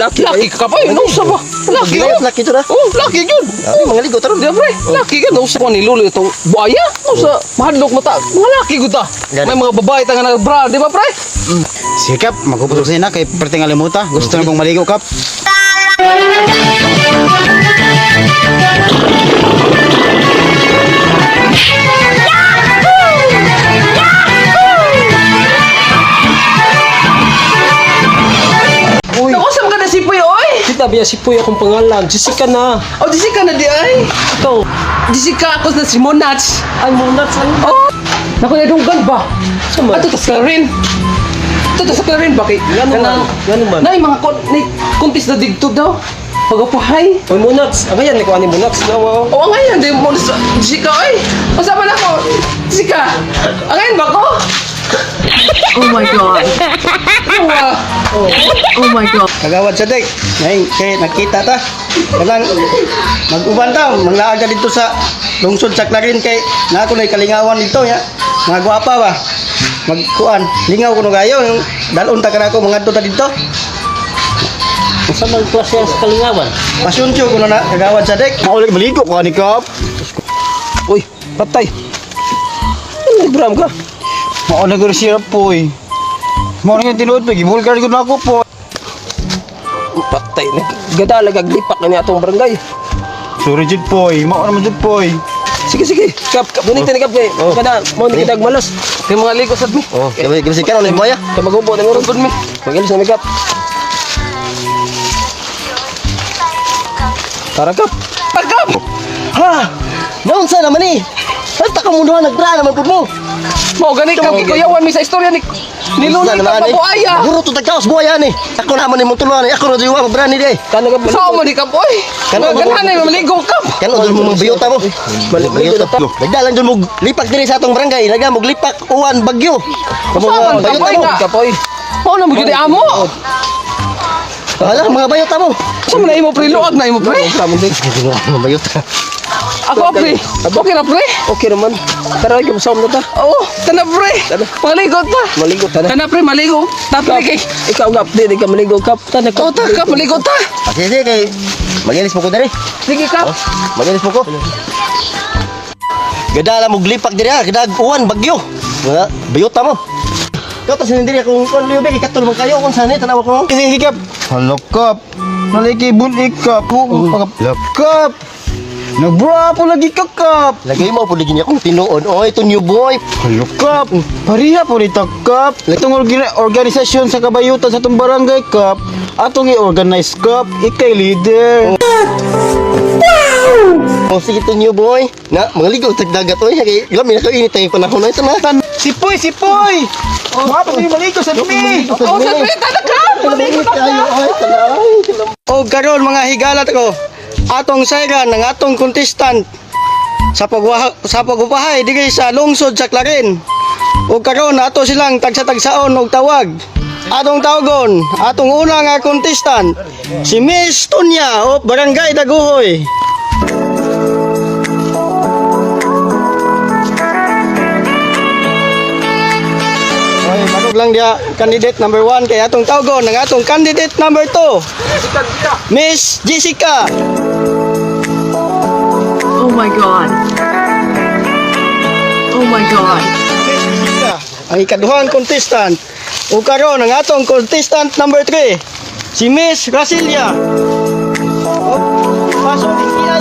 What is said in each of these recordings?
Laki ka pa yun. Nausa ba? Laki yun. Laki to na. Oh, laki yun. Ay, mga ligo taron. Di ba, pre? Laki ka. Nausa ko ni Lolo itong buhaya. Nausa, mahadlok mata. Mga laki ko ta. May mga babae tanga na bra. Di ba, pre? Sige Kap, magpupusok sa ina kay perting alimuta. Gusto na kong maligo Kap. Uy. Naku, saan ka na si Puy, oy? Kita biya si Puy akong pangalan. Jessica na. Oh, Jessica na di ay. Ikaw. Jessica, ako na si Monats. Ay, muna sa Oh, naku, nadunggan ba? Sama. Ato tas ka rin. Ato tas ka rin ba? Kay, Gano'n man. Gano'n man. Nay, mga kontis na digto daw. Pagapahay. Oy, Munats. Ang ayan, ikaw ni Munats. Nawa. O, ang ngayon, di mo sa Jessica, oy. Masama na ko. Jessica, ang ngayon ba ko? Oh my god. Awa. Oh my god. Kagawad sa dek. Ngayon, kay nakita ta. Kanang mag-uban ta, manglaaga dito sa lungsod sa Clarin kay na ako na kalingawan dito ya. Mga gwapa ba? Magkuan, lingaw ko no gayo yung dalon ta kana ko mga ta dito. Sa mga klase yan sa kalingawan. Pasyunsyo ko na kagawad sa dek. Maulit maligo ka ni Kap. Uy, patay. Ano nag-bram ka? Mao na guro siya poy. Mao nga tinuod pa gibulgar ko na ako po. Patay. Nagadalag aglipak na niya atong barangay. Sorry jud poy, mao naman jud poy. Sige, sige. Kap, bunig tayo kap kay. Kada, mo ni kidag malas. Kay mga ligo sad mi. Oh, kasi ka na boya. Kay magubo na ngurong mi. Magalis na mi kap. Tara kap. Kap! Ha! Naon sa naman ni? Basta ka munduhan nagbra naman pud mo. Mo gani kap kuyawan mi sa istorya ni Lolo ka pabuaya. Guro to tagkaos buaya ni. Ako naman ni mong ni. Ako na diwa mabrani di. Kana ka sa mo di kap oy. Kana ganahan na maligo kap. Kano dun mo biyota mo? Biyota. Nagdalan dun mo lipak diri sa atong barangay. Laga mo lipak uwan bagyo. Sa Mga bayota mo. kap oy. Mo na mo gid amo. Hala, mga bayota mo. Sa mo na imo pre luag na imo pre. Mga bayota. Ako pre. Okay na pre. Okay naman. Tara, ikaw sa na ta. Oo, tana pre. Maligo ta. Maligo ta na. Tana pre, maligo. Tapos kay. Ikaw nga, di ka maligo Kap. Tana Oo, ta ka maligo ta. Sige, kay magilis mo ko diri. Sige kap. Magilis mo ko. Gadala mo glipak diri ha. Gadag uwan bagyo. Mga bayota mo. Ikaw tas diri kung kon liyo be ikatol mo kayo kung saan tanaw ko. Sige Kap. Hello Kap. Naliki bun ikap. Kap. Nagbra po lagi ka Kap. Lagay mo po lagi niya kung tinuon. Oh, ito new boy. Hello Kap. Pariha po ni Kap. Itong organisasyon sa kabayutan sa itong barangay Kap. Atong i-organize Kap. Ikay leader. Oh, sige ito new boy. Na, mga ligaw tagdagat oy. Kay gami na kainit tayong panahon na ito na. Sipoy, sipoy. Mga pa kayo maligo sa dumi. Oo, sa pre, tana kap. Maligo ta. O karon mga higalat ko. Atong sayran ng atong contestant sa pagbubahay digay sa lungsod sa Clarin. O karon ato silang tagsa-tagsaon og tawag. Atong tawagon, atong una nga contestant si Miss Tunya of Barangay Daguhoy. Oy, manug lang dia candidate number 1 kay atong tawagon ng atong candidate number 2. Miss Jessica. Oh my god. Oh my god. Ang ikaduhang contestant. O karon ang atong contestant number 3, si Miss Rasilia. Pasok din ay.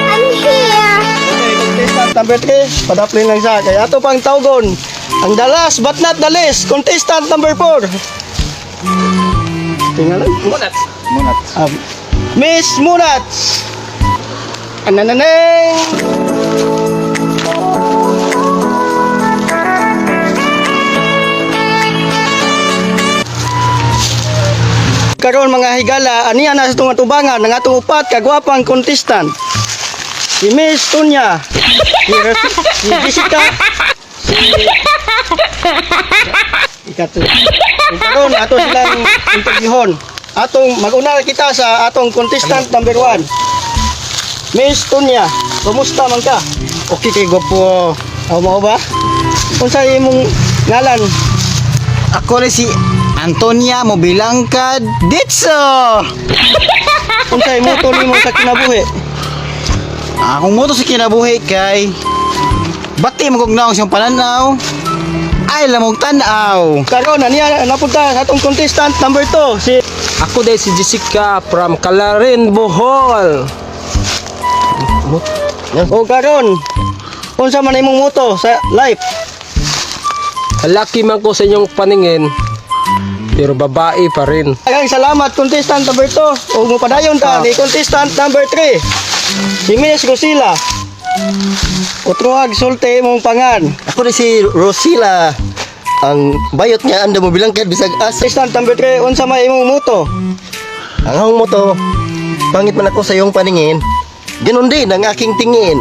I'm here. Okay, contestant number 3, padaplin lang siya. Kaya ato pang tawgon. Ang the last but not the least, contestant number 4. Tingnan. Munat. Miss Munats. Anananeng. Karon mga higala, aniya na sa itong atubangan ng atong upat kagwapang contestant. Si Miss Tunya, si Jessica, ikato. Karon ato silang interviewon. Atong mag-una kita sa atong contestant number 1. Miss Tunya, kumusta man ka? Okay kay gwapo. Aw mo ba? Unsa imong ngalan? Ako rin si Antonia Mobilangkad Ditso. Unsay moto nimo sa kinabuhi? Akong moto sa kinabuhi kay bati mo kog naong siyang pananaw. Ay lamog tanaw. Karon niya napunta sa atong contestant number 2 si Ako dahil si Jessica from Calarin, Bohol. O karon. Unsa man imong moto sa life? Laki man ko sa inyong paningin, pero babae pa rin. Daghang salamat contestant number 2. Ug mopadayon ta ni contestant number 3. Si Miss Rosila. Utruhag sulti imong pangan. Ako na si Rosila. Ang bayot niya anda mo bilang kahit bisag as. Contestant number 3, unsa may imong moto? Ang akong moto, pangit man ako sa iyong paningin, ganun din ang aking tingin.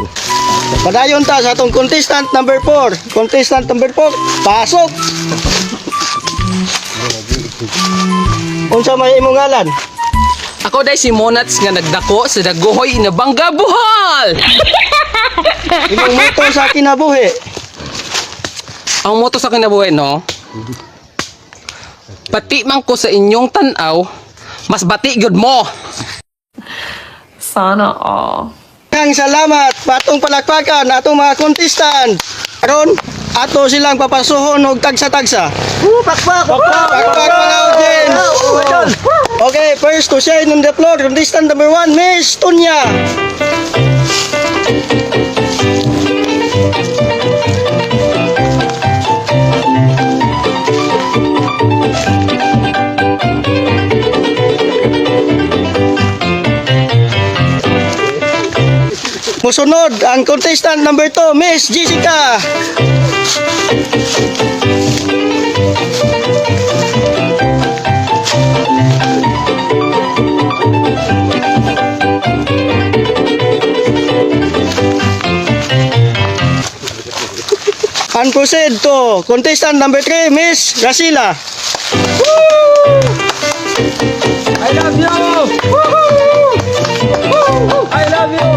Padayon ta sa atong contestant number 4. Contestant number 4, pasok. Unsa may imong ngalan? Ako dahil si Monats nga nagdako sa Dagohoy Inabanga, Bohol! Imong moto sa kinabuhi. Ang moto sa kinabuhi, no? Pati man ko sa inyong tanaw, mas bati gyud mo. Sana all. Daghang salamat patong palakpakan atong mga contestant. Karon ato silang papasuhon og tagsa-tagsa. Pakpak! Pakpak mga audience. Okay, first to shine on the floor, contestant number 1, Miss Tunya. Musunod ang contestant number 2, Miss Jessica. And proceed to contestant number 3, Miss Rasila. I love you! I love you!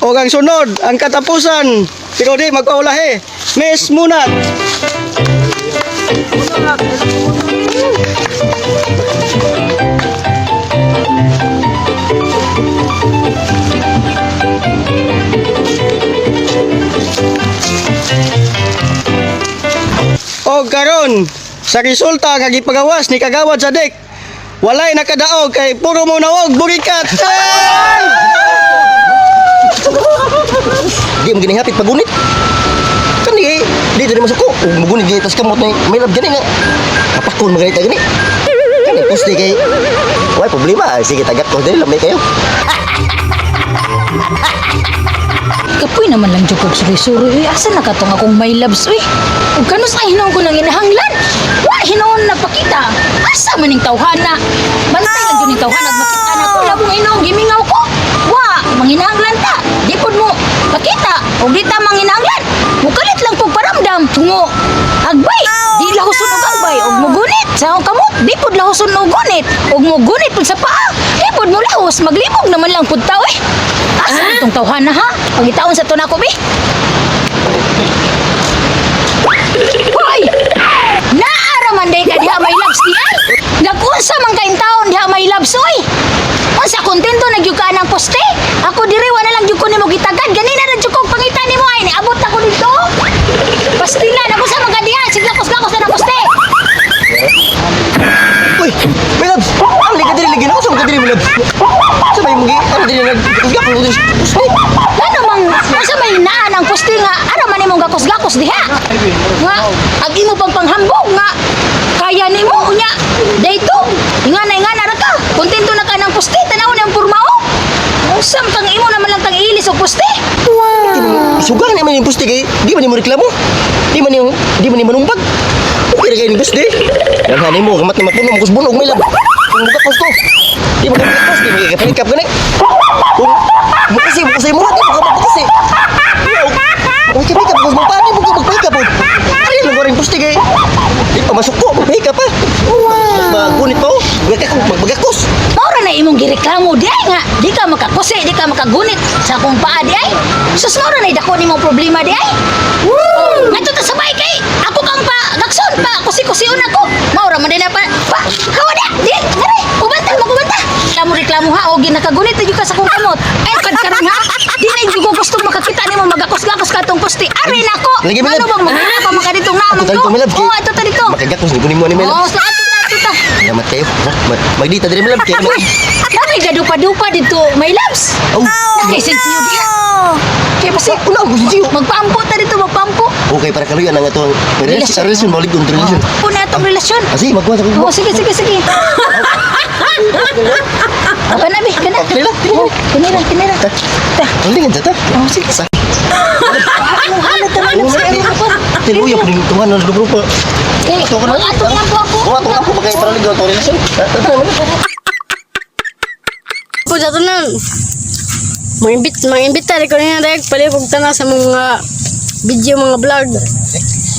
O ang sunod, ang katapusan, pero di magpaulahi, Miss Munat. O karon, sa resulta nga gipagawas ni Kagawad sa dek, walay nakadaog kay puro mo nawog burikat. Di mo ginihapit pagunit. Kan di dari masuk ko. Magunit gini tas kamot na may lab gani nga. Kapakon maganita gani. Kan pusti kay. Why problema? Sige tagak ko dali lamay kayo. Kapoy naman lang jud kog suri-suri. Asa na katong akong may loves uy? Ug kanus ay hinawon ko nang inahanglan. Wa hinawon na pakita. Asa man ning tawhana? Bantay lang jud ning tawhana ug makita na ko labong inong gimingaw ko. Wa, manginahanglan ta. Di pud mo pakita ug di ta manginahanglan. Mukalit lang pug paramdam. Tungo. Agbay, di lahuson og agbay ug mugunit sa akong kamot. Di pud lahuson og gunit ug mugunit pud sa paa. Di pud mo lahos maglibog naman lang pud ta uy. Asa itong tawhana ha? Pagitaon sa to nako bi. Hoy! Naara man day ka diha may loves di ay. Nag-unsa man kain taon diha may loves oy. Unsa kontento nagyug ka nang poste? Ako diri wa na lang gyud ko nimo gitagad. Ganina na gyud kog pangitan nimo ay niabot ako dito. Pastilan ako sa mga diha. Siglakos-lakos na ng poste. Uy, may labs. Ang liga diri lagi na sa mga diri may labs. Sabay mo gi, ano diri nag-ugak mo diri. Pusti. Ano mang unsa may naa ng poste nga ara man imong gakos-gakos diha. Nga ag imo pang panghambog nga kaya nimo unya. Dayto, ingana ra ka. Kontento na ka ng poste tanawon ang pormao. Usam kang imo naman lang tang ilis og poste. Sugang naman yung pusti kay di man mo reklamo. Di man yung manumbag. Okay ra kay ni pusti. Yang hani mo kamat ni mapuno mo kusbunog may lab. Kung buka pusto. Di mo kapit di mo kapit gani. Kung bukasi mo di mo kapit. Uy kapit ka mo pa di mo kapit ka po. Ay lang goreng pusti kay. Di pa masuk ko, magpahika pa. Magunit pa oh. Magakos. Maura na imong gireklamo di ay nga. Di ka makakusi, di ka makagunit sa akong paa di ay. Sus maura na idako nimong problema di ay. Ato ta sabay kay ako kang pa gakson pa kusi-kusion ako. Maura man din na pa. Kawada. Di, dali. Ubanta mo kubanta. Reklamo ha o ginakagunit jud ka sa akong kamot. Ay kad karon ha. Di na jud ko gusto makakita nimo magakos-gakos ka tong poste. Ari nako. Lagi, Milad. Ano bang magana pa makaditong naman Ato ko? talito, Milad. Oh, ato talito. Makagakos ni mo ni Milad. Oh, sa ato ta. Salamat kayo. Magdita diri Milad kay. Dami gadupa-dupa dito, my loves. Oh. Nakaisensiyo diha. Kaya pa siya, Wala ko siyo. magpampo ta dito, magpampo. Okay para kaluyan ang atong relasyon balik kong relasyon. Po na itong relasyon. Asi magkuha sa Oh, sige. Apa na, Bi? Kana? Kinira. Ta. Kalingan sa ta. Oh, sige. Halo ta, my loves. Tiluya po rin tungan ng grupo. Eh, mag-ato lang po ako. Kung atong ako magkaya para ligaw atong relasyon. Po sa tanan. Mangimbita ko na direct palibog tana sa mga video, mga vlog.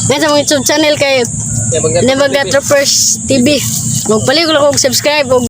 Ngayon sa mga YouTube channel kay Nevaga Troopers TV. Magpaligol ako subscribe og